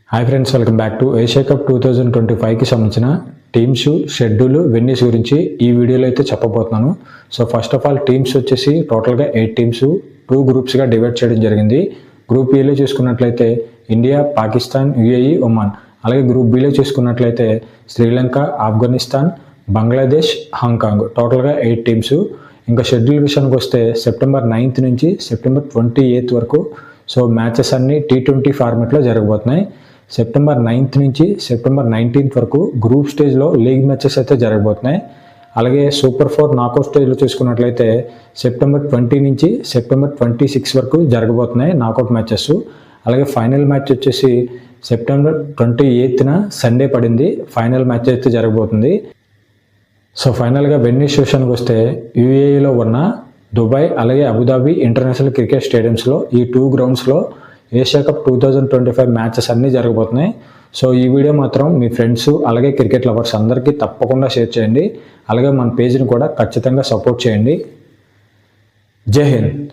Hi friends, welcome back to Asia cup 2025కి సంబంధించిన teams schedule venues గురించి ఈ వీడియోలో అయితే చెప్పబోతున్నాను. So first of all teams వచ్చేసి టోటల్గా 8 టీమ్స్ 2 గ్రూప్స్గా డివైడ్ చేయడం జరిగింది. గ్రూప్ ఏలో చూసుకున్నట్లయితే ఇండియా, పాకిస్తాన్, యుఏఈ, ఒమాన్. అలాగే గ్రూప్ బిలో చూసుకున్నట్లయితే శ్రీలంక, ఆఫ్ఘనిస్తాన్, బంగ్లాదేశ్, హాంకాంగ్. టోటల్గా 8 టీమ్స్. ఇంకా షెడ్యూల్ విషయానికి వస్తే సెప్టెంబర్ 9th నుంచి సెప్టెంబర్ 28th వరకు సో మ్యాచెస్ అన్నీ T20 ఫార్మెట్లో జరగబోతున్నాయి. సెప్టెంబర్ 9th నుంచి సెప్టెంబర్ 19th వరకు గ్రూప్ స్టేజ్లో లీగ్ మ్యాచెస్ అయితే జరగబోతున్నాయి. అలాగే సూపర్ 4 నాకౌట్ స్టేజ్లో చూసుకున్నట్లయితే సెప్టెంబర్ 20 నుంచి సెప్టెంబర్ 26 వరకు జరగబోతున్నాయి నాకౌట్ మ్యాచెస్. అలాగే ఫైనల్ మ్యాచ్ వచ్చేసి సెప్టెంబర్ 28న సండే పడింది. ఫైనల్ మ్యాచ్ అయితే జరగబోతుంది. సో ఫైనల్గా వెన్యూస్ విషయానికి వస్తే యూఏఈలో ఉన్న దుబాయ్ అలాగే అబుదాబి ఇంటర్నేషనల్ క్రికెట్ స్టేడియంస్లో ఈ 2 గ్రౌండ్స్లో ఏషియా కప్ 2025 మ్యాచెస్ అన్నీ జరగబోతున్నాయి. సో ఈ వీడియో మాత్రం మీ ఫ్రెండ్స్ అలాగే క్రికెట్ లవర్స్ అందరికీ తప్పకుండా షేర్ చేయండి. అలాగే మన పేజ్ని కూడా ఖచ్చితంగా సపోర్ట్ చేయండి. జై హింద్.